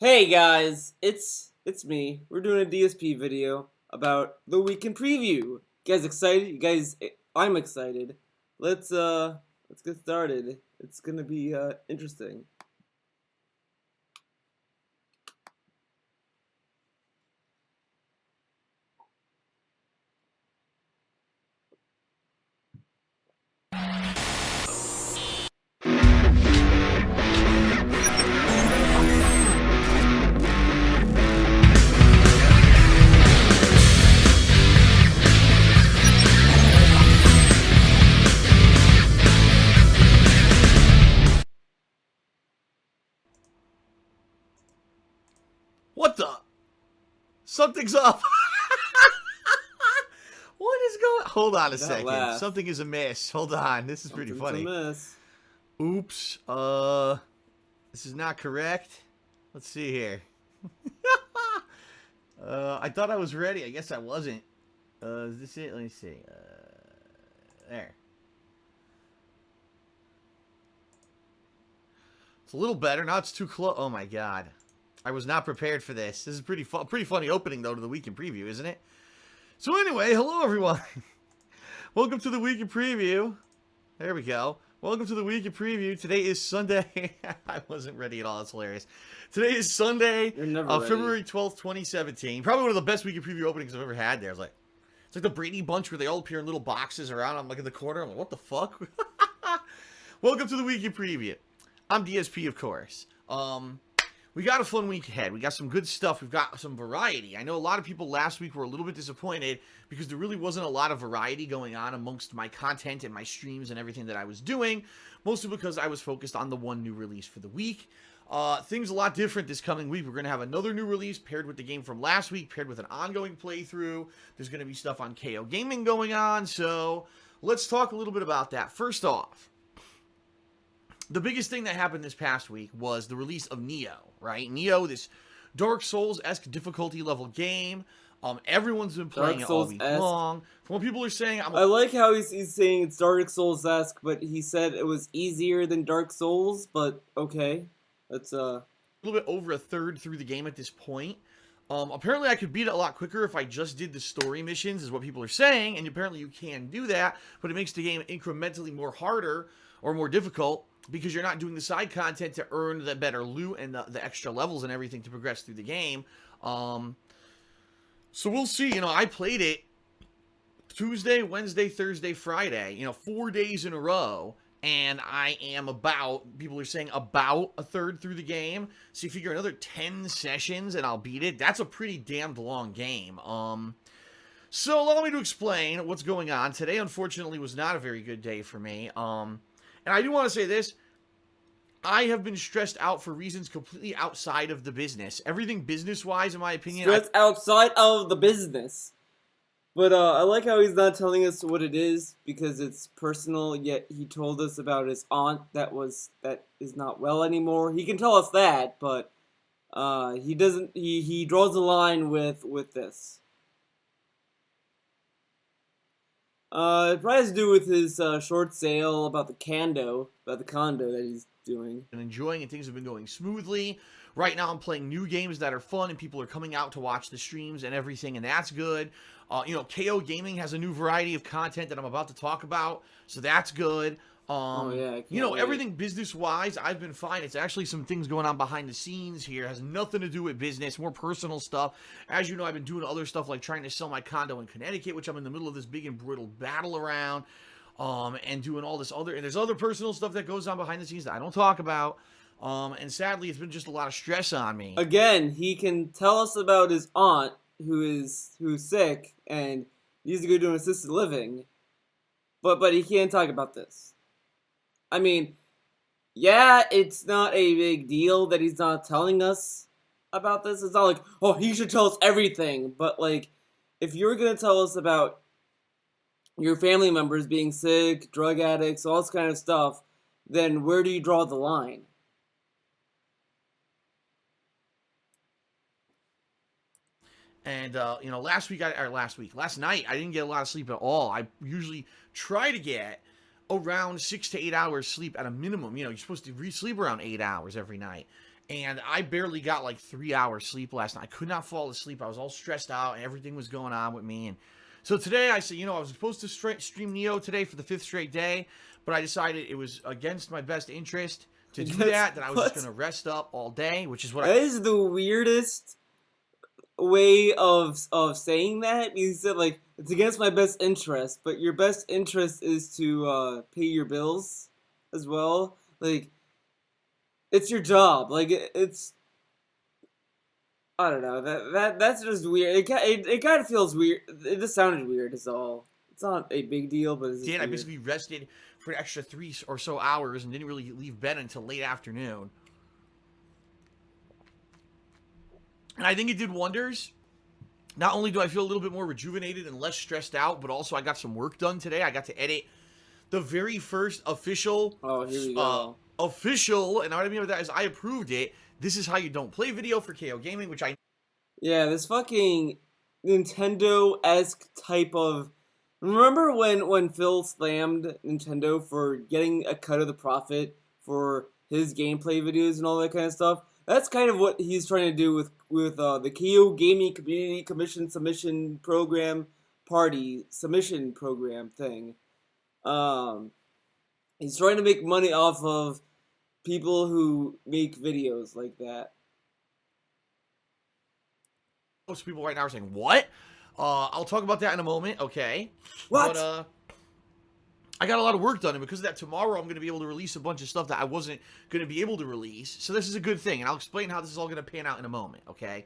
Hey guys, it's me. We're doing a DSP video about the week in preview. You guys excited? You guys, I'm excited. Let's get started. It's gonna be interesting. What the? Something's up. What is going? Hold on a second. Laugh. Something is amiss. Hold on. This is pretty funny. Amiss. Oops. This is not correct. Let's see here. I thought I was ready. I guess I wasn't. Is this it? Let me see. There. It's a little better. Now it's too close. Oh my god. I was not prepared for this. This is pretty funny opening, though, to the Week in Preview, isn't it? So anyway, hello, everyone. Welcome to the Week in Preview. There we go. Welcome to the Week in Preview. Today is Sunday. I wasn't ready at all. That's hilarious. Today is Sunday, February 12th, 2017. Probably one of the best Week in Preview openings I've ever had there. It's like the Brady Bunch where they all appear in little boxes around. I'm like in the corner. I'm like, what the fuck? Welcome to the Week in Preview. I'm DSP, of course. We got a fun week ahead. We got some good stuff. We've got some variety. I know a lot of people last week were a little bit disappointed because there really wasn't a lot of variety going on amongst my content and my streams and everything that I was doing, mostly because I was focused on the one new release for the week. Things a lot different this coming week. We're going to have another new release paired with the game from last week, paired with an ongoing playthrough. There's going to be stuff on KOGaming going on, so let's talk a little bit about that. First off, the biggest thing that happened this past week was the release of Neo, right? Neo, this Dark Souls-esque difficulty level game. Everyone's been playing it all week long. From what people are saying, I like how he's saying it's Dark Souls-esque, but he said it was easier than Dark Souls, but okay. That's a little bit over a third through the game at this point. Apparently I could beat it a lot quicker if I just did the story missions, is what people are saying, and apparently you can do that, but it makes the game incrementally more harder or more difficult, because you're not doing the side content to earn the better loot and the extra levels and everything to progress through the game. So we'll see. You know, I played it Tuesday, Wednesday, Thursday, Friday, 4 days in a row, and I am people are saying about a third through the game. So you figure another 10 sessions and I'll beat it. That's a pretty damned long game. So allow me to explain what's going on. Today, unfortunately, was not a very good day for me. And I do want to say this, I have been stressed out for reasons completely outside of the business. Everything business-wise, in my opinion. Stressed outside of the business. But I like how he's not telling us what it is, because it's personal, yet he told us about his aunt that is not well anymore. He can tell us that, but he doesn't, he draws a line with this. It probably has to do with his short sale about the condo that he's doing. And enjoying, and things have been going smoothly. Right now I'm playing new games that are fun, and people are coming out to watch the streams and everything, and that's good. KOGaming has a new variety of content that I'm about to talk about, so that's good. Everything business-wise, I've been fine. It's actually some things going on behind the scenes here. It has nothing to do with business, more personal stuff. As you know, I've been doing other stuff like trying to sell my condo in Connecticut, which I'm in the middle of this big embroiled battle around, and doing all this and there's other personal stuff that goes on behind the scenes that I don't talk about. And sadly, it's been just a lot of stress on me. Again, he can tell us about his aunt who's sick and needs to go do an assisted living, but he can't talk about this. I mean, yeah, it's not a big deal that he's not telling us about this. It's not like, oh, he should tell us everything. But, like, if you're going to tell us about your family members being sick, drug addicts, all this kind of stuff, then where do you draw the line? And, last night, I didn't get a lot of sleep at all. I usually try to get around 6 to 8 hours sleep at a minimum. You're supposed to sleep around 8 hours every night. And I barely got like 3 hours sleep last night. I could not fall asleep. I was all stressed out and everything was going on with me. And so today I said, I was supposed to stream Neo today for the 5th straight day, but I decided it was against my best interest to do that I was just going to rest up all day, which is what That is the weirdest way of saying that. You said, like, it's against my best interest, but your best interest is to pay your bills as well. Like, it's your job. Like, it's, I don't know. That's just weird. It kind of feels weird. It just sounded weird. Is all. It's not a big deal, but it's just I weird. basically rested for an extra 3 or so hours and didn't really leave bed until late afternoon. And I think it did wonders. Not only do I feel a little bit more rejuvenated and less stressed out, but also I got some work done today. I got to edit the very first official, Oh, here we go. And what I mean by that is I approved it. This is how you don't play video for KOGaming, which I... Yeah, this fucking Nintendo-esque type of... Remember when Phil slammed Nintendo for getting a cut of the profit for his gameplay videos and all that kind of stuff? That's kind of what he's trying to do with the KOGaming Community Commission Submission Program Party Submission Program thing. He's trying to make money off of people who make videos like that. Most people right now are saying, what? I'll talk about that in a moment, okay? What? But, I got a lot of work done, and because of that, tomorrow I'm going to be able to release a bunch of stuff that I wasn't going to be able to release. So this is a good thing, and I'll explain how this is all going to pan out in a moment, okay?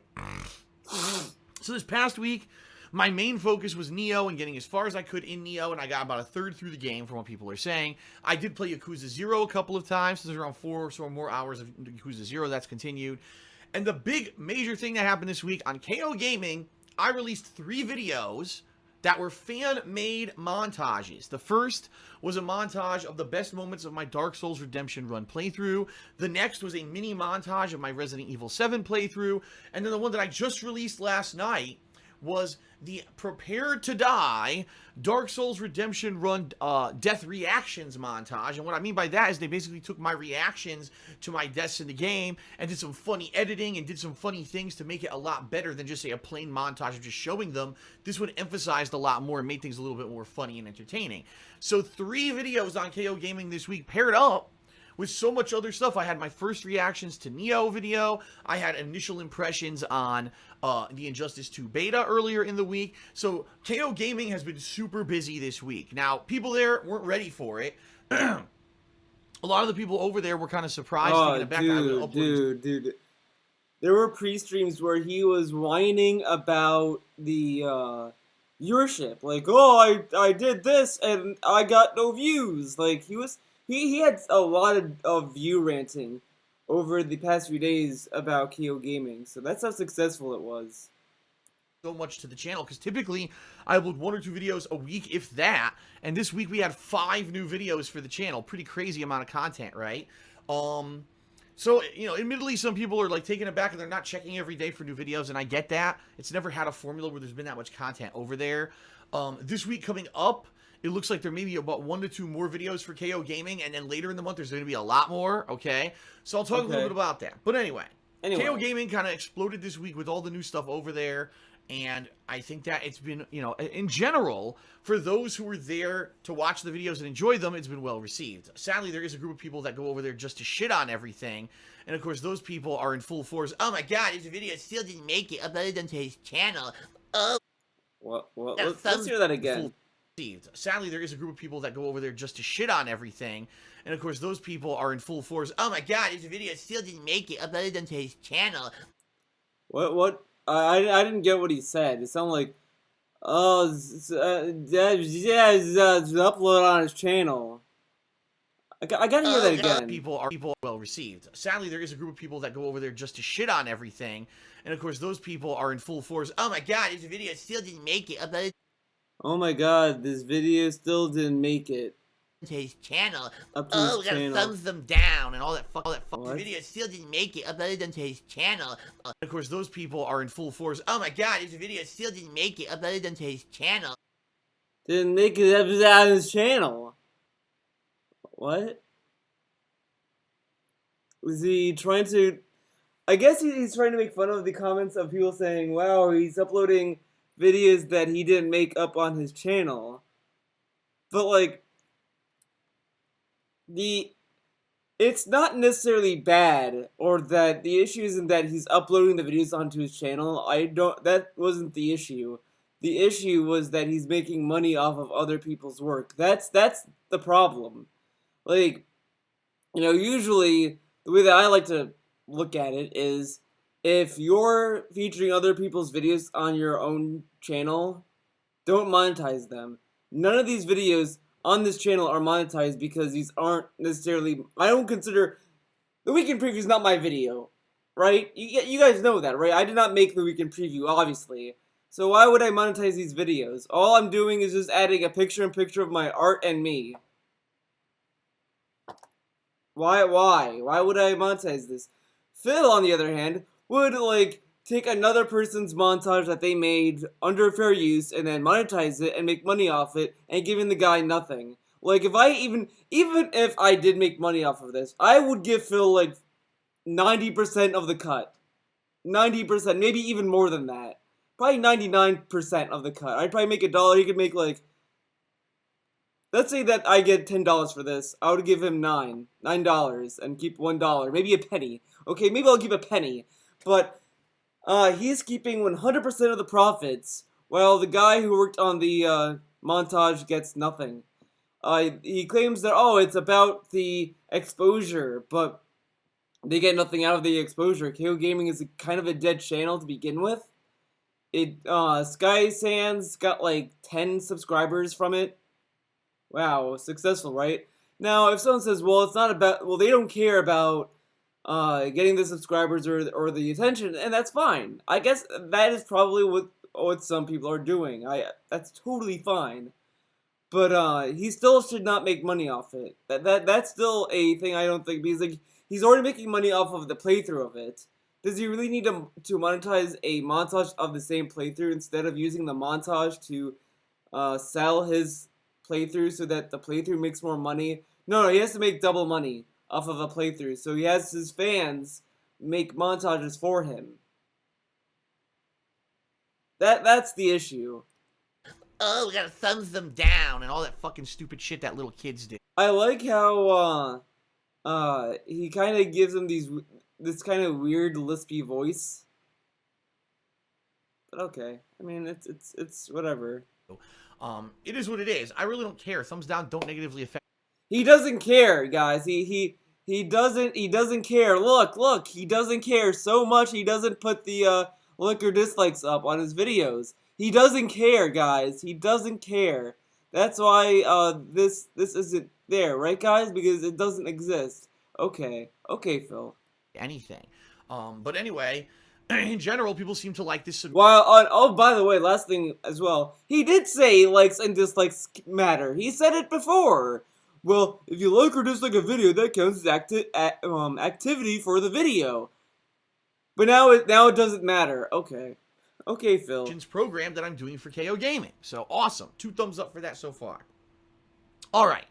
So this past week, my main focus was Neo and getting as far as I could in Neo, and I got about a third through the game from what people are saying. I did play Yakuza 0 a couple of times, so there's around 4 or so more hours of Yakuza 0 that's continued. And the big major thing that happened this week on KOGaming, I released 3 videos that were fan-made montages. The first was a montage of the best moments of my Dark Souls Redemption run playthrough. The next was a mini montage of my Resident Evil 7 playthrough. And then the one that I just released last night was the Prepare to Die Dark Souls Redemption run death reactions montage. And what I mean by that is they basically took my reactions to my deaths in the game and did some funny editing and did some funny things to make it a lot better than just say a plain montage of just showing them. This one emphasized a lot more and made things a little bit more funny and entertaining. So 3 videos on KOGaming this week paired up with so much other stuff. I had my first reactions to Neo video. I had initial impressions on the Injustice 2 beta earlier in the week. So KOGaming has been super busy this week. Now, people there weren't ready for it. A lot of the people over there were kind of surprised. Dude. There were pre-streams where he was whining about the viewership. Like, oh, I did this and I got no views. Like, he had a lot of view ranting over the past few days about KOGaming, so that's how successful it was. So much to the channel, because typically I upload 1 or 2 videos a week, if that, and this week we had 5 new videos for the channel. Pretty crazy amount of content, right? So, admittedly, some people are, like, taken aback and they're not checking every day for new videos, and I get that. It's never had a formula where there's been that much content over there. This week coming up, it looks like there may be about 1 to 2 more videos for KOGaming, and then later in the month there's going to be a lot more, okay? So I'll talk a little bit about that. But anyway. KOGaming kind of exploded this week with all the new stuff over there, and I think that it's been, in general, for those who were there to watch the videos and enjoy them, it's been well received. Sadly, there is a group of people that go over there just to shit on everything, and of course those people are in full force. Oh my god, this video still didn't make it, uploaded onto his channel. Oh. What? Let's hear that again. Sadly, there is a group of people that go over there just to shit on everything, and of course those people are in full force. Oh my god, this video still didn't make it, uploaded onto his channel. What? I didn't get what he said. It sounded like, oh, upload on his channel. I gotta hear that again. People are well received. Sadly, there is a group of people that go over there just to shit on everything, and of course those people are in full force. Oh my god, this video still didn't make it, uploaded. Oh my god, this video still didn't make it. To his channel. We gotta thumbs them down and all that fuck. The video still didn't make it, uploaded onto his channel. Of course, those people are in full force. Oh my god, this video still didn't make it, uploaded onto his channel. Didn't make it on his channel. What? Was he trying to... I guess he's trying to make fun of the comments of people saying, wow, he's uploading videos that he didn't make up on his channel. But, like, it's not necessarily bad, or that the issue isn't that he's uploading the videos onto his channel. That wasn't the issue. The issue was that he's making money off of other people's work. That's the problem. Like, usually the way that I like to look at it is if you're featuring other people's videos on your own channel, don't monetize them. None of these videos on this channel are monetized because these aren't necessarily. I don't consider the weekend preview is not my video, right? You guys know that, right? I did not make the weekend preview, obviously. So why would I monetize these videos? All I'm doing is just adding a picture-in-picture of my art and me. Why would I monetize this? Phil, on the other hand, would, like, take another person's montage that they made under fair use and then monetize it and make money off it and giving the guy nothing. Like, if I even if I did make money off of this, I would give Phil, like, 90% of the cut. 90%, maybe even more than that. Probably 99% of the cut. I'd probably make $1. He could make, like, let's say that I get $10 for this. I would give him $9 and keep $1, maybe a penny. Okay, maybe I'll keep a penny, but he's keeping 100% of the profits, while the guy who worked on the montage gets nothing. He claims that, oh, it's about the exposure, but they get nothing out of the exposure. KOGaming is kind of a dead channel to begin with. Sky Sands got like 10 subscribers from it. Wow, successful, right? Now, if someone says, well, it's not about, well, they don't care about getting the subscribers or the attention, and that's fine. I guess that is probably what some people are doing. That's totally fine. But he still should not make money off it. That's still a thing I don't think, because like he's already making money off of the playthrough of it. Does he really need to monetize a montage of the same playthrough instead of using the montage to sell his playthrough so that the playthrough makes more money? No, he has to make double money off of a playthrough, so he has his fans make montages for him. That's the issue. Oh, we gotta thumbs them down and all that fucking stupid shit that little kids do. I like how he kind of gives him this kind of weird lispy voice. But okay, I mean it's whatever. It is what it is. I really don't care. Thumbs down don't negatively affect. He doesn't care, guys. He doesn't care. Look, he doesn't care so much. He doesn't put the like or dislikes up on his videos. He doesn't care, guys. He doesn't care. That's why this isn't there, right, guys? Because it doesn't exist. Okay, Phil. Anything. But anyway, in general, people seem to like this. While oh, by the way, last thing as well, he did say likes and dislikes matter. He said it before. Well, if you like or dislike a video, that counts as activity for the video. But now it doesn't matter. Okay, Phil. Program that I'm doing for KOGaming. So awesome. 2 thumbs up for that so far. All right.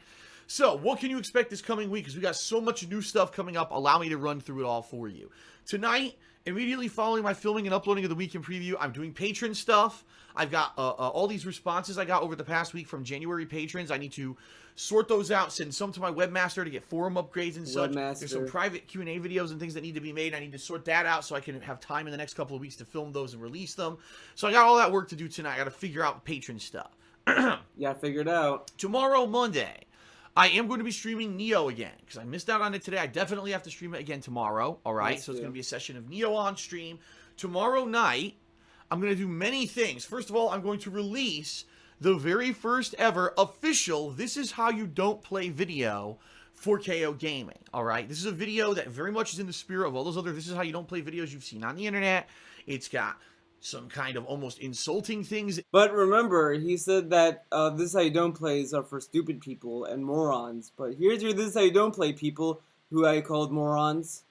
So what can you expect this coming week? Because we got so much new stuff coming up. Allow me to run through it all for you. Tonight, immediately following my filming and uploading of the weekend preview, I'm doing patron stuff. I've got all these responses I got over the past week from January patrons. I need to sort those out, send some to my webmaster to get forum upgrades and such. There's some private Q&A videos and things that need to be made. I need to sort that out so I can have time in the next couple of weeks to film those and release them. So I got all that work to do tonight. I got to figure out patron stuff. Yeah, figure it out. Tomorrow, Monday, I am going to be streaming Neo again, because I missed out on it today. I definitely have to stream it again tomorrow, all right? So it's going to be a session of Neo on stream. Tomorrow night, I'm going to do many things. First of all, I'm going to release the very first ever official This Is How You Don't Play video for KOGaming, all right? This is a video that very much is in the spirit of all those other This Is How You Don't Play videos you've seen on the internet. It's got some kind of almost insulting things. But remember, he said that This Is How You Don't Plays are for stupid people and morons. But here's your This Is How You Don't Play people, who I called morons.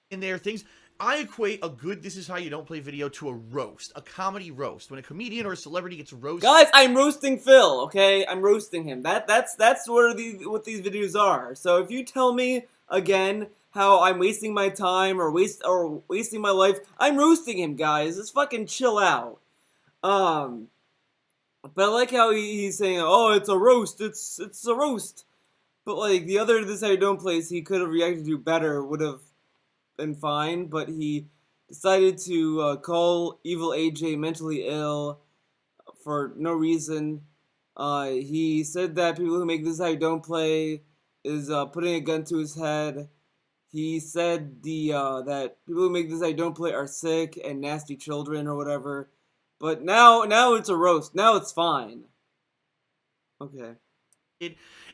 In there, things... I equate a good This Is How You Don't Play video to a roast, a comedy roast. When a comedian or a celebrity gets roasted... Guys, I'm roasting Phil, okay? I'm roasting him. That's what these videos are. So if you tell me, again, how I'm wasting my time or wasting my life. I'm roasting him, guys. Just fucking chill out. Um, but I like how he's saying, "Oh, it's a roast. It's a roast." But like the other This I Don't Place, he could have reacted to better. Would have been fine, but he decided to call Evil AJ mentally ill for no reason. He said that people who make This How You Don't Play is putting a gun to his head. He said that people who make This How You Don't Play are sick and nasty children or whatever. But now it's a roast. Now it's fine. Okay.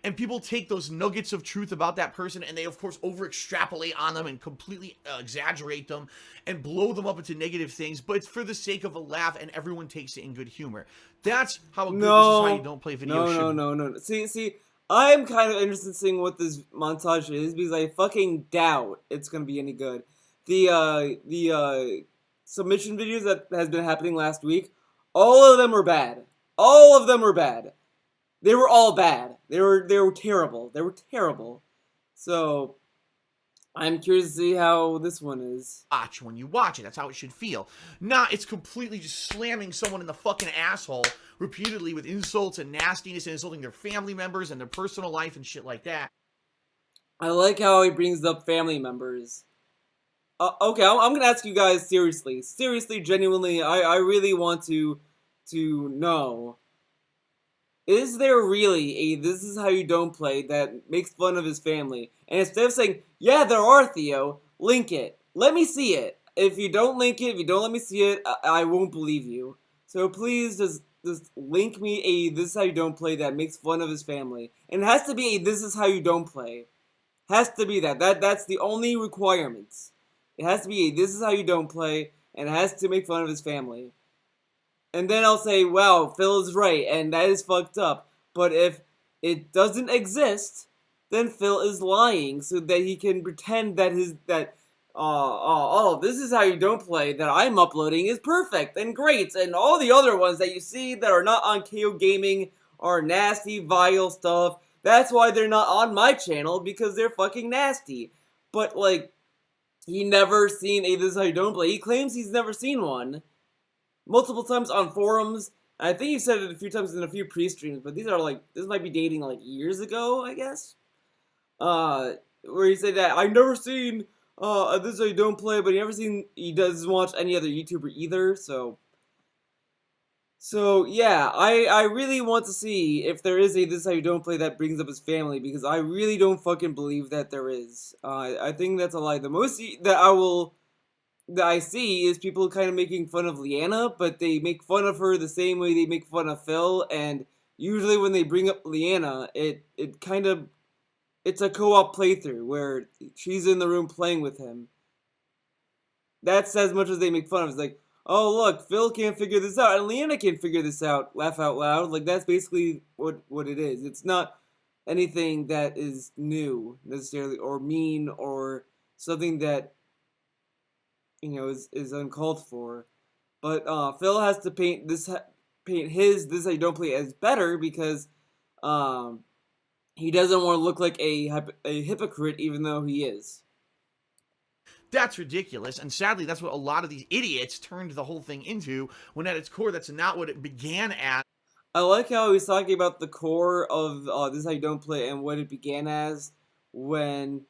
And people take those nuggets of truth about that person and they of course over extrapolate on them and completely exaggerate them and blow them up into negative things, but it's for the sake of a laugh and everyone takes it in good humor. That's how a good This Is How You Don't Play video should. No. See, I'm kind of interested in seeing what this montage is because I fucking doubt it's gonna be any good. The submission videos that has been happening last week, all of them were bad. All of them were bad. They were all bad. They were terrible. They were terrible. So I'm curious to see how this one is. Watch when you watch it. That's how it should feel. Not it's completely just slamming someone in the fucking asshole repeatedly with insults and nastiness and insulting their family members and their personal life and shit like that. I like how he brings up family members. Okay, I'm gonna ask you guys seriously, genuinely. I really want to know. Is there really a This Is How You Don't Play that makes fun of his family? And instead of saying, yeah, there are, Theo, link it. Let me see it. If you don't link it, if you don't let me see it, I won't believe you. So please just link me a This Is How You Don't Play that makes fun of his family. And it has to be a This Is How You Don't Play. Has to be that. That's the only requirements. It has to be a This Is How You Don't Play, and it has to make fun of his family. And then I'll say, wow, Phil is right, and that is fucked up. But if it doesn't exist, then Phil is lying so that he can pretend that This Is How You Don't Play that I'm uploading is perfect and great, and all the other ones that you see that are not on KOGaming are nasty, vile stuff. That's why they're not on my channel, because they're fucking nasty. But, like, he never seen a This Is How You Don't Play. He claims he's never seen one. Multiple times on forums. I think he said it a few times in a few pre-streams, but these are like, this might be dating like years ago, I guess. Where he said that, I've never seen This Is How You Don't Play, but he doesn't watch any other YouTuber either, so yeah, I really want to see if there is a This Is How You Don't Play that brings up his family, because I really don't fucking believe that there is. I think that's a lie. The most that I see is people kind of making fun of Leanna, but they make fun of her the same way they make fun of Phil, and usually when they bring up Leanna, it's a co-op playthrough where she's in the room playing with him. That's as much as they make fun of. It's like, oh look, Phil can't figure this out, and Leanna can't figure this out, laugh out loud. Like, that's basically what it is. It's not anything that is new, necessarily, or mean, or something that is uncalled for. But Phil has to paint his This How You Don't Play as better because he doesn't want to look like a hypocrite, even though he is. That's ridiculous, and sadly, that's what a lot of these idiots turned the whole thing into, when at its core, that's not what it began as. I like how he's talking about the core of This Is How You Don't Play and what it began as when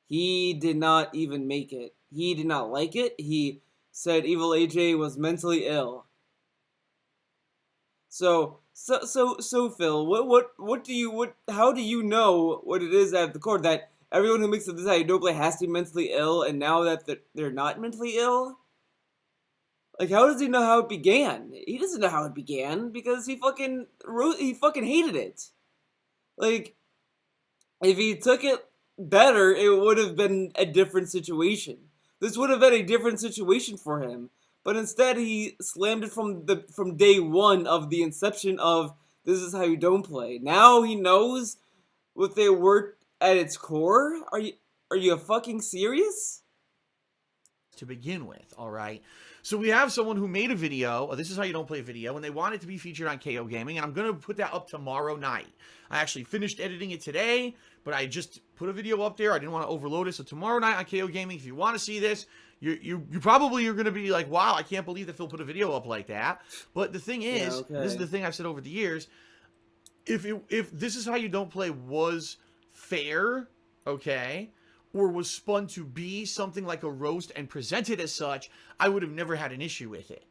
he did not even make it. He did not like it. He said Evil AJ was mentally ill. So Phil, how do you know what it is at the core that everyone who makes it This How You Don't Play has to be mentally ill, and now that they're not mentally ill? Like, how does he know how it began? He doesn't know how it began because he fucking hated it. Like, if he took it better, it would have been a different situation. This would have been a different situation for him. But instead, he slammed it from day one of the inception of This Is How You Don't Play. Now he knows what they were at its core? Are you fucking serious? To begin with, alright? So we have someone who made a video, This Is How You Don't Play video, and they want it to be featured on KOGaming, and I'm going to put that up tomorrow night. I actually finished editing it today, but I just put a video up there. I didn't want to overload it. So tomorrow night on KOGaming, if you want to see this, you probably are going to be like, wow, I can't believe that Phil put a video up like that. But the thing is, okay. This is the thing I've said over the years, if This Is How You Don't Play was fair, okay, or was spun to be something like a roast and presented as such, I would have never had an issue with it.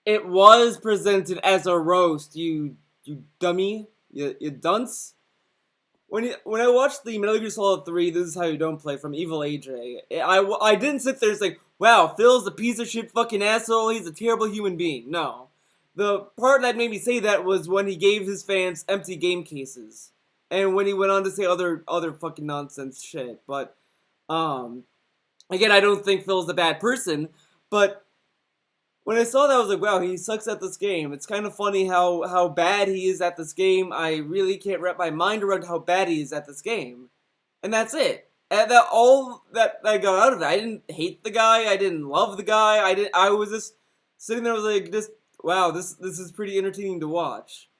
It was presented as a roast, you dummy, you dunce. When I watched the Metal Gear Solid 3, This Is How You Don't Play from Evil AJ, I didn't sit there and say, wow, Phil's a piece of shit fucking asshole, he's a terrible human being. No. The part that made me say that was when he gave his fans empty game cases. And when he went on to say other fucking nonsense shit. But, again, I don't think Phil's a bad person, but when I saw that, I was like, wow, he sucks at this game. It's kind of funny how bad he is at this game. I really can't wrap my mind around how bad he is at this game. And that's it. And that all that I got out of it. I didn't hate the guy. I didn't love the guy. I was just sitting there, I was like, wow, this is pretty entertaining to watch.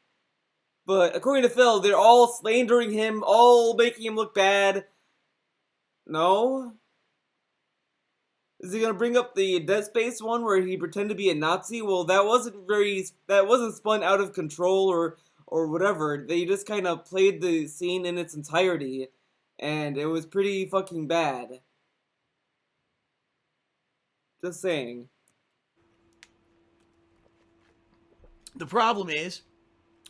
But according to Phil, they're all slandering him, all making him look bad. No? Is he gonna bring up the Dead Space one where he pretended to be a Nazi? Well, that wasn't spun out of control or whatever. They just kind of played the scene in its entirety, and it was pretty fucking bad. Just saying. The problem is,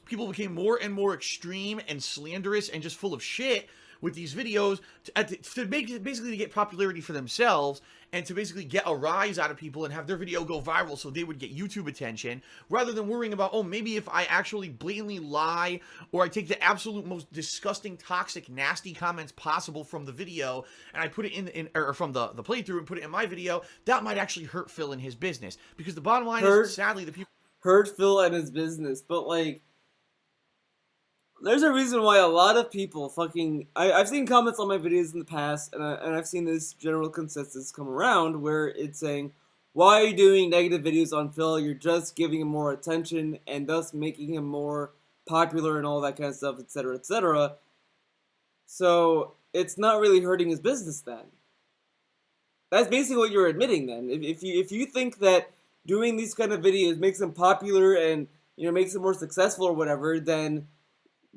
people became more and more extreme and slanderous and just full of shit with these videos to basically to get popularity for themselves and to basically get a rise out of people and have their video go viral so they would get YouTube attention, rather than worrying about, oh, maybe if I actually blatantly lie or I take the absolute most disgusting, toxic, nasty comments possible from the video and I put it or from the playthrough and put it in my video, that might actually hurt Phil in his business. Because the bottom line is, sadly, the people hurt Phil and his business, but like, there's a reason why a lot of people I've seen comments on my videos in the past, and I've seen this general consensus come around where it's saying, why are you doing negative videos on Phil? You're just giving him more attention and thus making him more popular and all that kind of stuff, etc., etc. So it's not really hurting his business then. That's basically what you're admitting then. If you think that doing these kind of videos makes him popular and, you know, makes him more successful or whatever, then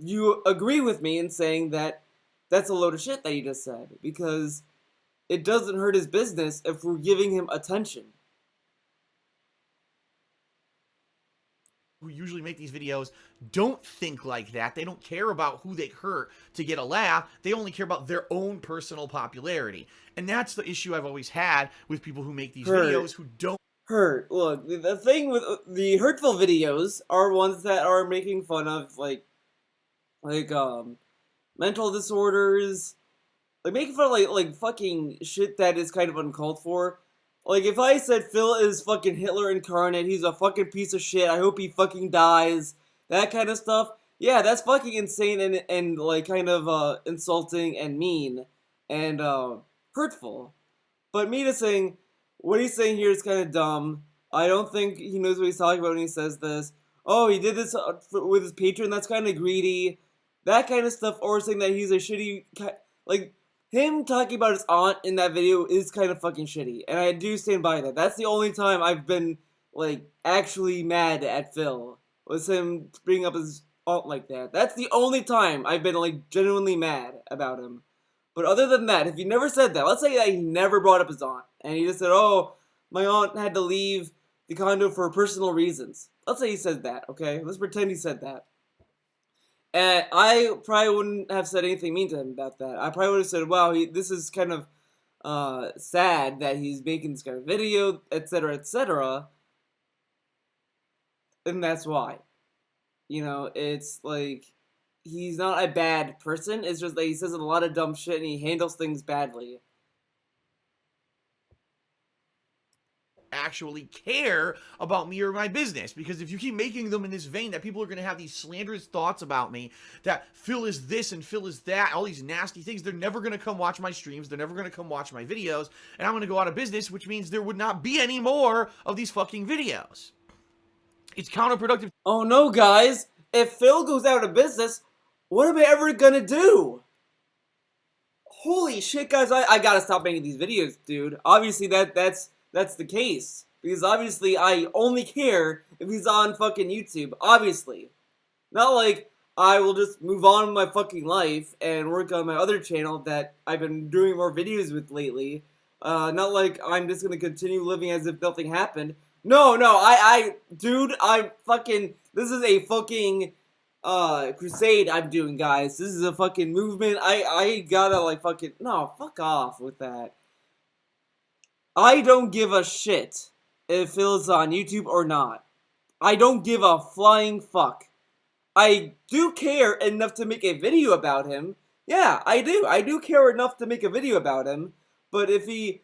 you agree with me in saying that that's a load of shit that you just said, because it doesn't hurt his business if we're giving him attention. Who usually make these videos don't think like that. They don't care about who they hurt to get a laugh. They only care about their own personal popularity. And that's the issue I've always had with people who make these videos who don't hurt. Look, the thing with the hurtful videos are ones that are making fun of like mental disorders, like making fun of like fucking shit that is kind of uncalled for. Like if I said Phil is fucking Hitler incarnate, he's a fucking piece of shit, I hope he fucking dies, that kind of stuff, yeah, that's fucking insane and like kind of insulting and mean and hurtful. But me just saying what he's saying here is kind of dumb. I don't think he knows what he's talking about when he says this. Oh, he did this with his Patreon, that's kind of greedy. That kind of stuff, or saying that he's a shitty, like, him talking about his aunt in that video is kind of fucking shitty, and I do stand by that. That's the only time I've been, like, actually mad at Phil, was him bringing up his aunt like that. That's the only time I've been, like, genuinely mad about him. But other than that, if he never said that, let's say that he never brought up his aunt, and he just said, oh, my aunt had to leave the condo for personal reasons. Let's say he said that, okay? Let's pretend he said that. And I probably wouldn't have said anything mean to him about that. I probably would have said, wow, this is kind of sad that he's making this kind of video, etc., etc. And that's why. You know, it's like, he's not a bad person. It's just that he says a lot of dumb shit and he handles things badly. Actually care about me or my business, because if you keep making them in this vein that people are going to have these slanderous thoughts about me, that Phil is this and Phil is that, all these nasty things, they're never going to come watch my streams, they're never going to come watch my videos, and I'm going to go out of business, which means there would not be any more of these fucking videos. It's counterproductive. Oh no, guys, if Phil goes out of business, What am I ever gonna do? Holy shit, guys! I gotta stop making these videos, dude. Obviously, that's the case because obviously I only care if he's on fucking YouTube. Obviously, not like I will just move on with my fucking life and work on my other channel that I've been doing more videos with lately. Not like I'm just gonna continue living as if nothing happened. No, dude, this is a fucking, crusade I'm doing, guys. This is a fucking movement. I gotta, like, fucking, no, fuck off with that. I don't give a shit if Phil's on YouTube or not. I don't give a flying fuck. I do care enough to make a video about him. Yeah, I do. I do care enough to make a video about him. But if he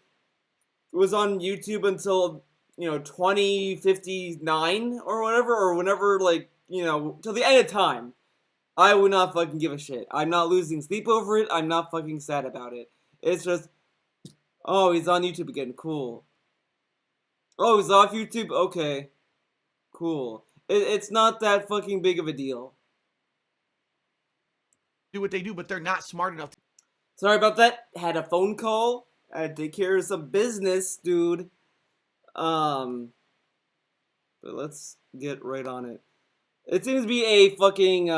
was on YouTube until, 2059 or whatever, or whenever, like, till the end of time, I would not fucking give a shit. I'm not losing sleep over it. I'm not fucking sad about it. It's just, oh, he's on YouTube again. Cool. Oh, he's off YouTube? Okay. Cool. It's not that fucking big of a deal. Do what they do, but they're not smart enough to. Sorry about that. Had a phone call. I had to take care of some business, dude. But let's get right on it. It seems to be a fucking,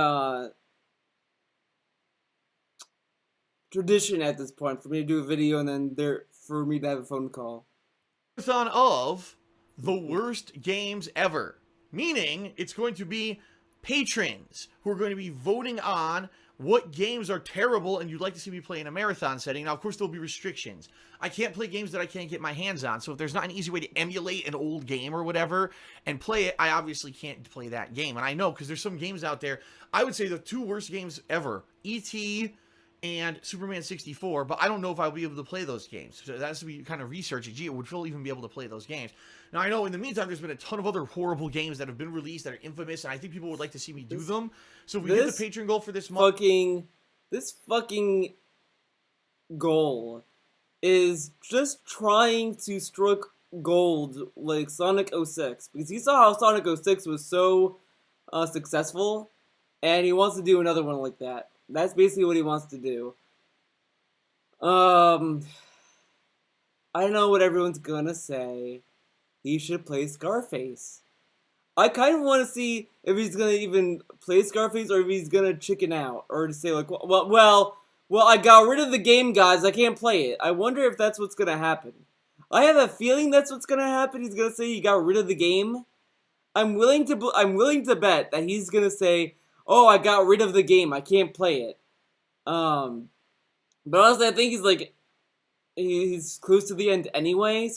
tradition at this point for me to do a video and then for me to have a phone call. Marathon of the worst games ever. Meaning, it's going to be patrons who are going to be voting on what games are terrible and you'd like to see me play in a marathon setting. Now, of course, there'll be restrictions. I can't play games that I can't get my hands on. So if there's not an easy way to emulate an old game or whatever and play it, I obviously can't play that game. And I know because there's some games out there. I would say the two worst games ever, E.T. and Superman 64, but I don't know if I'll be able to play those games. So that has to be kind of researching. Gee, would Phil even be able to play those games? Now, I know in the meantime, there's been a ton of other horrible games that have been released that are infamous, and I think people would like to see me do them. So if we hit the Patreon goal for this month. This fucking goal is just trying to strike gold like Sonic 06. Because he saw how Sonic 06 was so successful, and he wants to do another one like that. That's basically what he wants to do. I know what everyone's gonna say. He should play Scarface. I kind of want to see if he's gonna even play Scarface or if he's gonna chicken out or to say like, well, I got rid of the game, guys. I can't play it. I wonder if that's what's gonna happen. I have a feeling that's what's gonna happen. He's gonna say he got rid of the game. I'm willing to bet that he's gonna say, "Oh, I got rid of the game. I can't play it." But honestly, I think he's close to the end anyway.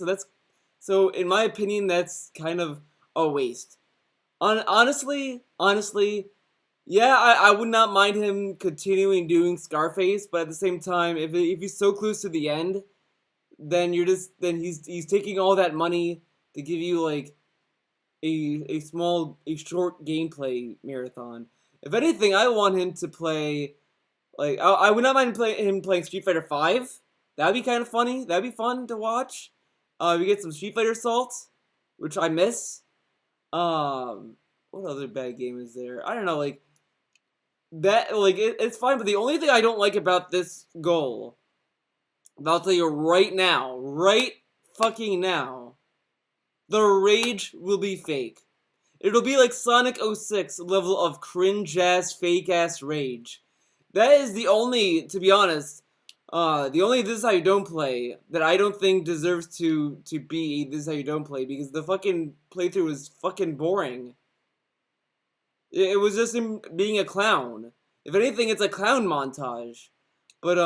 So in my opinion, that's kind of a waste. Honestly, yeah, I would not mind him continuing doing Scarface, but at the same time, if he's so close to the end, then he's taking all that money to give you like a short gameplay marathon. If anything, I want him to play, like, I would not mind him playing Street Fighter 5. That'd be kind of funny. That'd be fun to watch. We get some Street Fighter Assault, which I miss. What other bad game is there? I don't know, like, that, like, it's fine, but the only thing I don't like about this goal, I'll tell you right now, right fucking now, the rage will be fake. It'll be like Sonic 06 level of cringe-ass, fake-ass rage. That is the only, to be honest, the only This Is How You Don't Play that I don't think deserves to be This Is How You Don't Play, because the fucking playthrough was fucking boring. It was just him being a clown. If anything, it's a clown montage. But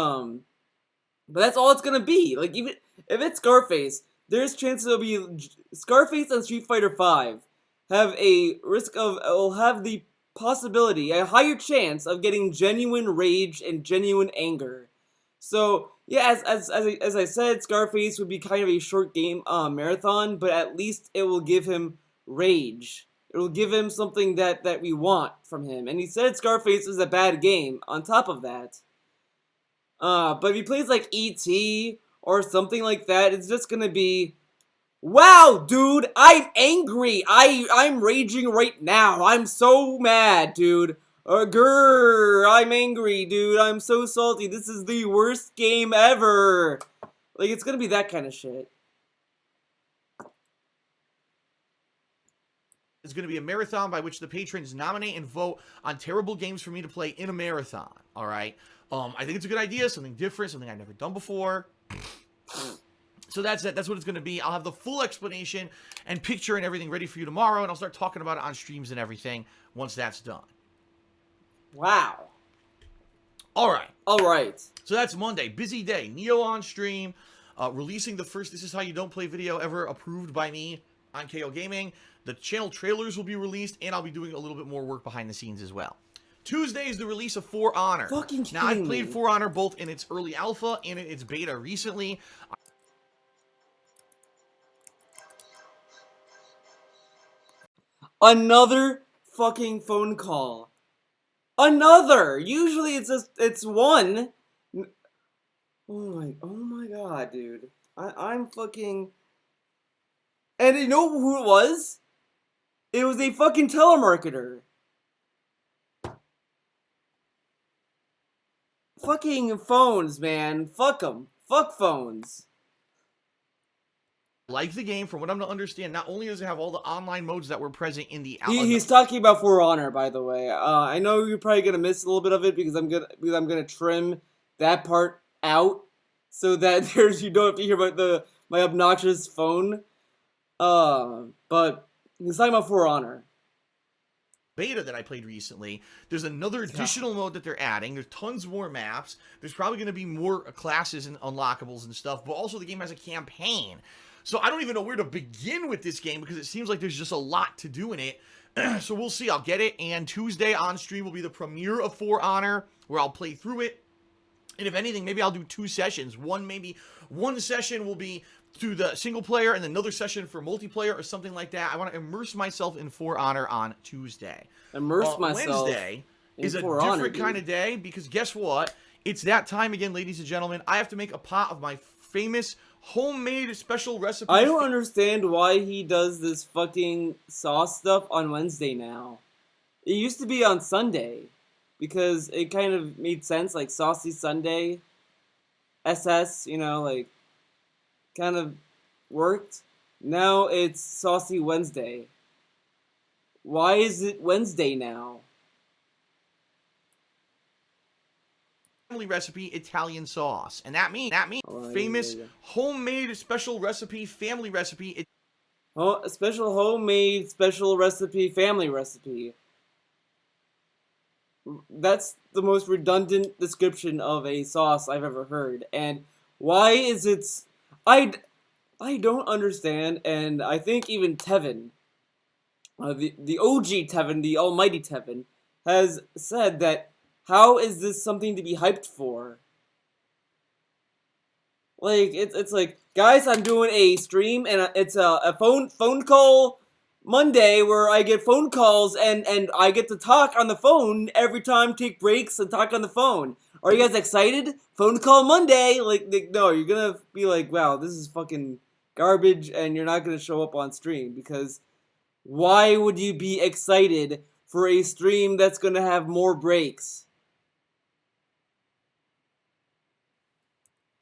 that's all it's gonna be. Like, even if it's Scarface, there's chances it'll be Scarface and Street Fighter 5 have will have the possibility, a higher chance of getting genuine rage and genuine anger. So yeah, as I said, Scarface would be kind of a short game marathon, but at least it will give him rage. It will give him something that we want from him. And he said Scarface is a bad game. On top of that, but if he plays like E.T. or something like that, it's just gonna be, wow, dude, I'm angry. I'm raging right now. I'm so mad, dude. Grr, I'm angry, dude. I'm so salty. This is the worst game ever. Like, it's gonna be that kind of shit. It's going to be a marathon by which the patrons nominate and vote on terrible games for me to play in a marathon. All right. I think it's a good idea, something different, something I've never done before. So that's it. That's what it's going to be. I'll have the full explanation and picture and everything ready for you tomorrow, and I'll start talking about it on streams and everything once that's done. Wow. All right. All right. So that's Monday. Busy day. Neo on stream. Releasing the first This Is How You Don't Play video ever approved by me on KOGaming. The channel trailers will be released, and I'll be doing a little bit more work behind the scenes as well. Tuesday is the release of For Honor. Fucking now, I've kidding played me. For Honor both in its early alpha and in its beta recently. Another fucking phone call. Another. Usually it's one. Oh my god, dude. I'm fucking. And you know who it was? It was a fucking telemarketer. Fucking phones, man. Fuck them. Fuck phones. Like the game, from what I'm to understand, not only does it have all the online modes that were present in the alpha. He's talking about For Honor, by the way. I know you're probably gonna miss a little bit of it because I'm gonna trim that part out so that you don't have to hear about my obnoxious phone. But he's talking about For Honor. Beta that I played recently. There's another additional mode that they're adding. There's tons more maps. There's probably going to be more classes and unlockables and stuff, but also the game has a campaign. So I don't even know where to begin with this game because it seems like there's just a lot to do in it. So we'll see. I'll get it, and Tuesday on stream will be the premiere of For Honor, where I'll play through it. And if anything, maybe I'll do 2 sessions. One session will be to the single player and another session for multiplayer or something like that. I want to immerse myself in For Honor on Tuesday. Wednesday is a different kind of day because guess what? It's that time again, ladies and gentlemen. I have to make a pot of my famous homemade special recipe. I don't understand why he does this fucking sauce stuff on Wednesday now. It used to be on Sunday because it kind of made sense, like Saucy Sunday, SS, you know, like kind of worked. Now it's Saucy Wednesday. Why is it Wednesday now? Family recipe Italian sauce, and that means famous homemade special recipe family recipe. Special homemade special recipe family recipe. That's the most redundant description of a sauce I've ever heard. And why is it? I don't understand. And I think even Tevin, the OG Tevin, the almighty Tevin, has said that how is this something to be hyped for? Like it's like, guys, I'm doing a stream and it's a phone call Monday where I get phone calls and I get to talk on the phone every time, take breaks and talk on the phone. Are you guys excited? Phone call Monday. Like no, you're gonna be like, wow, this is fucking garbage, and you're not gonna show up on stream because why would you be excited for a stream that's gonna have more breaks?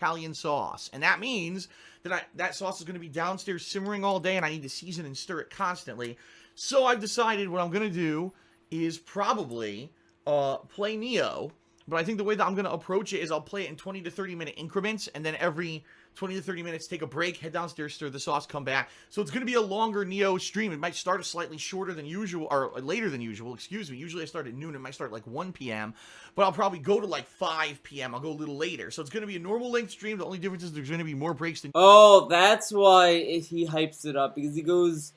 Italian sauce, and that means that that sauce is going to be downstairs simmering all day, and I need to season and stir it constantly. So I've decided what I'm going to do is probably play Neo, but I think the way that I'm going to approach it is I'll play it in 20 to 30 minute increments, and then every 20 to 30 minutes take a break, head downstairs, stir the sauce, come back. So it's going to be a longer Neo stream. It might start slightly shorter than usual, or later than usual, excuse me. Usually I start at noon. It might start at like 1 p.m., but I'll probably go to like 5 p.m. I'll go a little later. So it's going to be a normal length stream. The only difference is there's going to be more breaks than... Oh, that's why he hypes it up, because he goes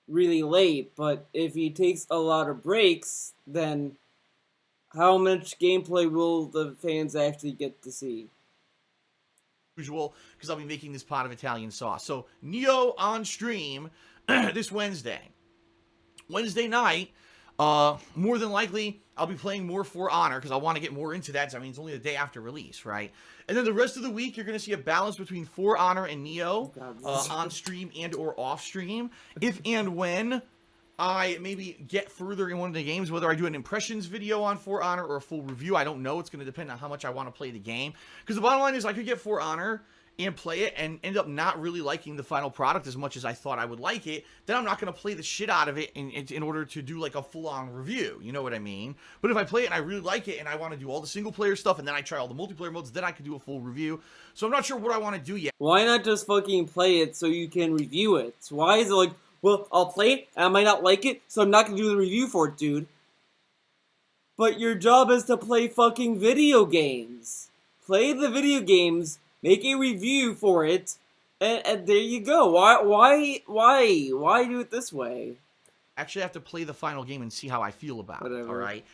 really late. But if he takes a lot of breaks, then how much gameplay will the fans actually get to see? Usual, because I'll be making this pot of Italian sauce. So Neo on stream this Wednesday. Wednesday night, more than likely I'll be playing more For Honor because I want to get more into that. I mean, it's only the day after release, right? And then the rest of the week, you're going to see a balance between For Honor and Neo on stream and or off stream. If and when I maybe get further in one of the games, whether I do an impressions video on For Honor or a full review. I don't know. It's going to depend on how much I want to play the game. Because the bottom line is I could get For Honor and play it and end up not really liking the final product as much as I thought I would like it. Then I'm not going to play the shit out of it in order to do like a full-on review. You know what I mean? But if I play it and I really like it and I want to do all the single-player stuff and then I try all the multiplayer modes, then I could do a full review. So I'm not sure what I want to do yet. Why not just fucking play it so you can review it? Why is it like, well, I'll play it and I might not like it, so I'm not gonna do the review for it, dude. But your job is to play fucking video games. Play the video games, make a review for it, and there you go. Why do it this way? Actually, I have to play the final game and see how I feel about it, alright?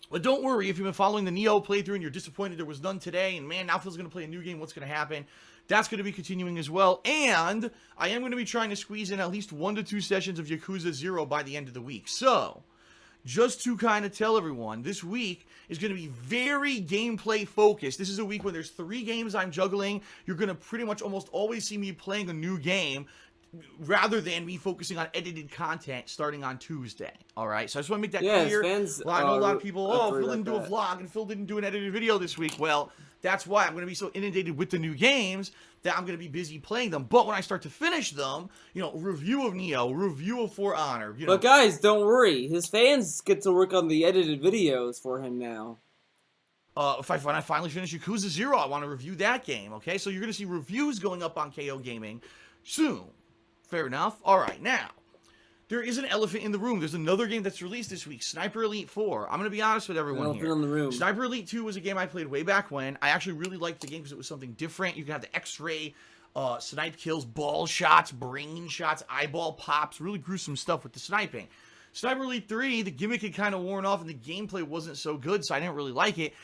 But don't worry, if you've been following the Neo playthrough and you're disappointed there was none today, and man, now Phil's going to play a new game, what's going to happen? That's going to be continuing as well, and I am going to be trying to squeeze in at least 1 to 2 sessions of Yakuza 0 by the end of the week. So, just to kind of tell everyone, this week is going to be very gameplay focused. This is a week when there's 3 games I'm juggling. You're going to pretty much almost always see me playing a new game, rather than me focusing on edited content starting on Tuesday. Alright, so I just want to make that clear. Fans, well, I know a lot of people, Phil didn't do a vlog and Phil didn't do an edited video this week. Well, that's why I'm going to be so inundated with the new games that I'm going to be busy playing them. But when I start to finish them, you know, review of Neo, review of For Honor. You know. But guys, don't worry. His fans get to work on the edited videos for him now. When I finally finish Yakuza 0, I want to review that game, okay? So you're going to see reviews going up on KOGaming soon. Fair enough. Alright, now, there is an elephant in the room. There's another game that's released this week, Sniper Elite 4. I'm going to be honest with everyone here. In the room. Sniper Elite 2 was a game I played way back when. I actually really liked the game because it was something different. You can have the X-ray snipe kills, ball shots, brain shots, eyeball pops, really gruesome stuff with the sniping. Sniper Elite 3, the gimmick had kind of worn off and the gameplay wasn't so good, so I didn't really like it.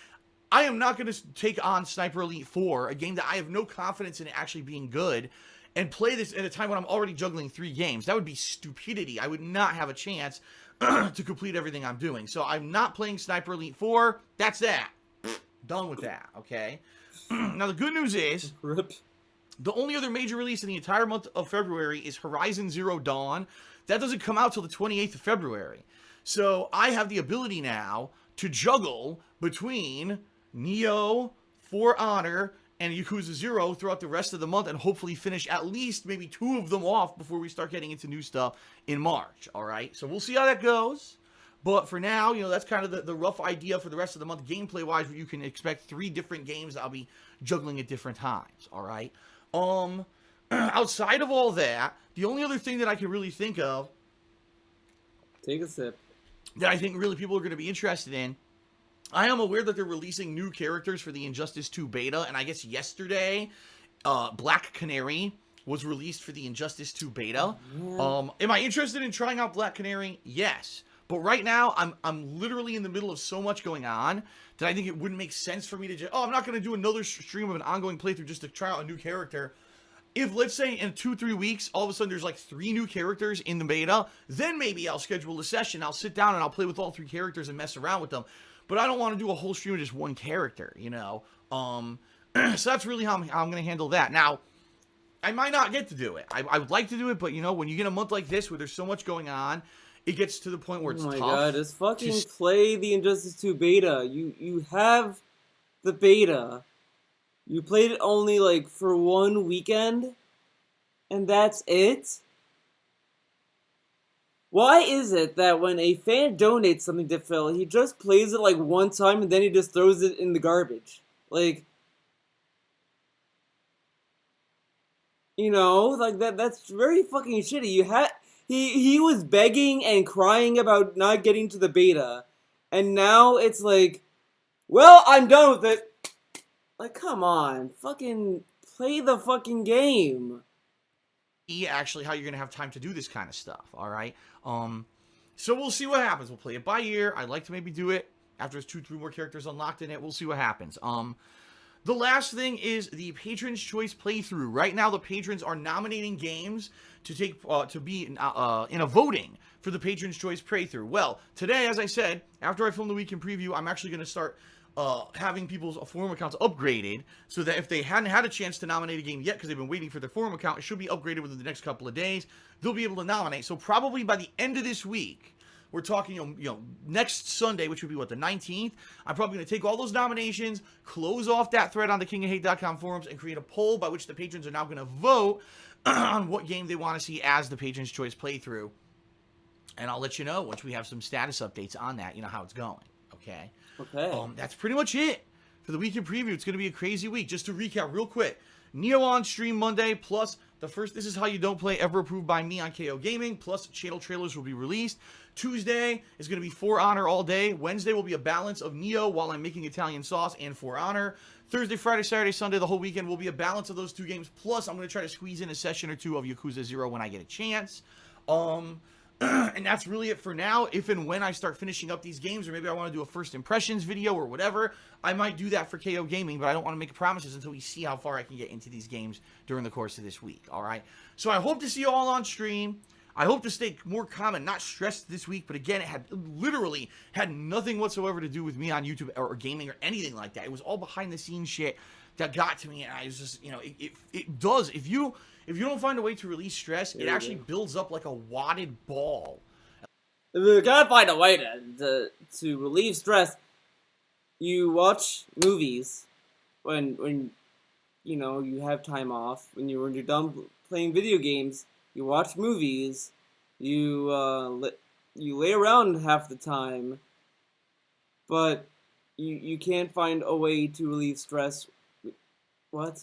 I am not going to take on Sniper Elite 4, a game that I have no confidence in it actually being good, and play this at a time when I'm already juggling 3 games. That would be stupidity. I would not have a chance to complete everything I'm doing. So I'm not playing Sniper Elite 4. That's that. Done with that, okay? Now the good news is, the only other major release in the entire month of February is Horizon Zero Dawn. That doesn't come out till the 28th of February. So I have the ability now to juggle between Neo, For Honor, and Yakuza 0 throughout the rest of the month and hopefully finish at least maybe 2 of them off before we start getting into new stuff in March, alright? So we'll see how that goes. But for now, you know, that's kind of the rough idea for the rest of the month. Gameplay-wise, you can expect 3 different games that I'll be juggling at different times, alright? Outside of all that, the only other thing that I can really think of... Take a sip. That I think really people are going to be interested in, I am aware that they're releasing new characters for the Injustice 2 beta, and I guess yesterday, Black Canary was released for the Injustice 2 beta. Am I interested in trying out Black Canary? Yes. But right now, I'm literally in the middle of so much going on that I think it wouldn't make sense for me to just, I'm not going to do another stream of an ongoing playthrough just to try out a new character. If, let's say, in 2-3 weeks, all of a sudden there's like 3 new characters in the beta, then maybe I'll schedule a session, I'll sit down and I'll play with all 3 characters and mess around with them. But I don't want to do a whole stream of just 1 character, you know? So that's really how I'm going to handle that. Now, I might not get to do it. I would like to do it, but, you know, when you get a month like this where there's so much going on, it gets to the point where it's tough. Oh my god, just fucking play the Injustice 2 beta. You have the beta. You played it only, like, for 1 weekend, and that's it? Why is it that when a fan donates something to Phil, he just plays it like 1 time and then he just throws it in the garbage? Like, you know, like that's very fucking shitty. He was begging and crying about not getting to the beta, and now it's like, well, I'm done with it. Like, come on, fucking play the fucking game. Actually how you're going to have time to do this kind of stuff, alright? So we'll see what happens. We'll play it by ear. I'd like to maybe do it after there's 2-3 more characters unlocked in it. We'll see what happens. The last thing is the Patron's Choice playthrough. Right now, the patrons are nominating games to take to be in a voting for the Patron's Choice playthrough. Well, today, as I said, after I film the weekend preview, I'm actually going to start having people's forum accounts upgraded so that if they hadn't had a chance to nominate a game yet because they've been waiting for their forum account, it should be upgraded within the next couple of days. They'll be able to nominate. So probably by the end of this week, we're talking, next Sunday, which would be, the 19th, I'm probably going to take all those nominations, close off that thread on the KingofHate.com forums, and create a poll by which the patrons are now going to vote on what game they want to see as the Patron's Choice playthrough. And I'll let you know once we have some status updates on that, how it's going, okay? Okay. That's pretty much it for the weekend preview. It's going to be a crazy week. Just to recap real quick, Neo on stream Monday, plus the first This Is How You Don't Play ever approved by me on KOGaming, plus channel trailers will be released. Tuesday is going to be For Honor all day. Wednesday will be a balance of Neo while I'm making Italian sauce and For Honor. Thursday, Friday, Saturday, Sunday, the whole weekend will be a balance of those two games. Plus, I'm going to try to squeeze in a session or two of Yakuza 0 when I get a chance. And that's really it for now. If and when I start finishing up these games, or maybe I want to do a first impressions video or whatever, I might do that for KOGaming, but I don't want to make promises until we see how far I can get into these games during the course of this week, all right? So I hope to see you all on stream. I hope to stay more calm and not stressed this week, but again, it had literally had nothing whatsoever to do with me on YouTube or gaming or anything like that. It was all behind the scenes shit that got to me, and I was just, it does. If you don't find a way to release stress, it actually builds up like a wadded ball. If you gotta find a way to relieve stress, you watch movies when you have time off. When you're done playing video games, you watch movies. You lay around half the time, but you can't find a way to relieve stress. What?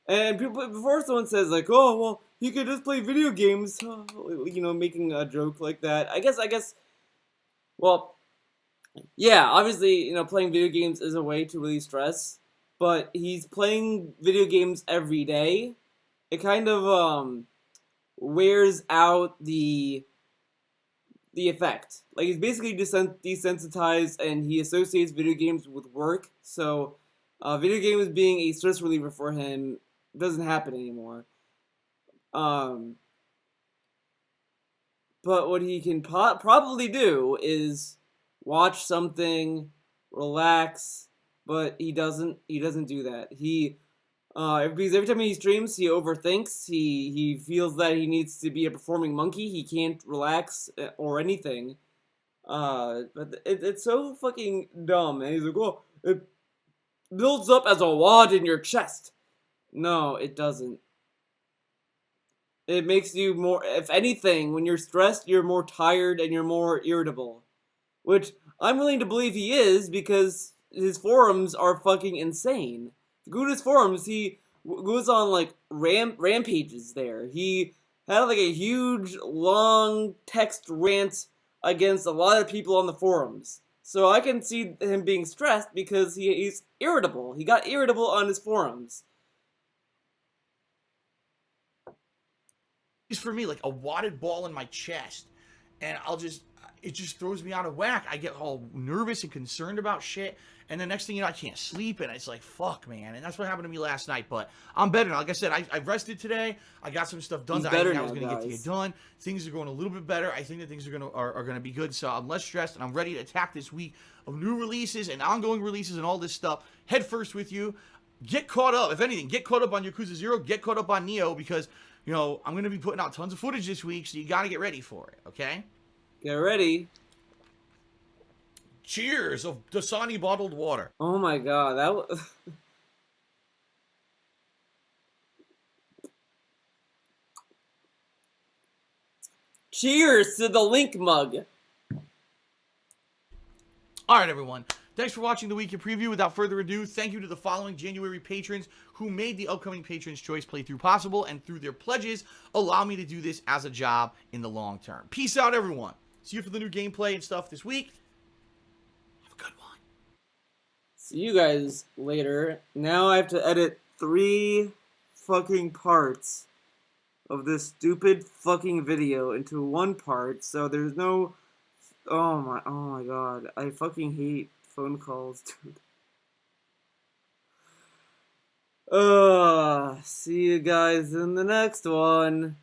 And people, before someone says like, "Oh, well, you could just play video games," making a joke like that. I guess. Well, yeah, obviously, playing video games is a way to relieve stress, but he's playing video games every day. It kind of wears out the effect. Like, he's basically desensitized, and he associates video games with work. So, video games being a stress reliever for him doesn't happen anymore. But what he can probably do is watch something, relax, but he doesn't do that. Because every time he streams, he overthinks. He feels that he needs to be a performing monkey. He can't relax or anything. But it's so fucking dumb. And he's like, "Oh, it builds up as a wad in your chest." No, it doesn't. It makes you more, if anything, when you're stressed, you're more tired and you're more irritable. Which I'm willing to believe he is, because his forums are fucking insane. To go to his forums, he goes on like rampages there. He had like a huge, long text rant against a lot of people on the forums. So I can see him being stressed because he's irritable. He got irritable on his forums. For me, like a wadded ball in my chest, and it just throws me out of whack. I get all nervous and concerned about shit, and the next thing you know, I can't sleep, and it's like, fuck, man. And that's what happened to me last night, but I'm better now. Like I said, I rested today. I got some stuff done that I think I was going to get done. Things are going a little bit better. I think that things are going to be good, so I'm less stressed, and I'm ready to attack this week of new releases and ongoing releases and all this stuff head first with you. Get caught up. If anything, get caught up on Yakuza 0. Get caught up on Neo, because I'm going to be putting out tons of footage this week, so you got to get ready for it, okay? Get ready. Cheers of Dasani bottled water. Oh my god, that was... Cheers to the Link mug. All right, everyone. Thanks for watching the weekend preview. Without further ado, thank you to the following January patrons who made the upcoming Patron's Choice playthrough possible, and through their pledges, allow me to do this as a job in the long term. Peace out, everyone. See you for the new gameplay and stuff this week. Have a good one. See you guys later. Now I have to edit 3 fucking parts of this stupid fucking video into one part, so there's no... Oh my god. I fucking hate phone calls, dude. See you guys in the next one.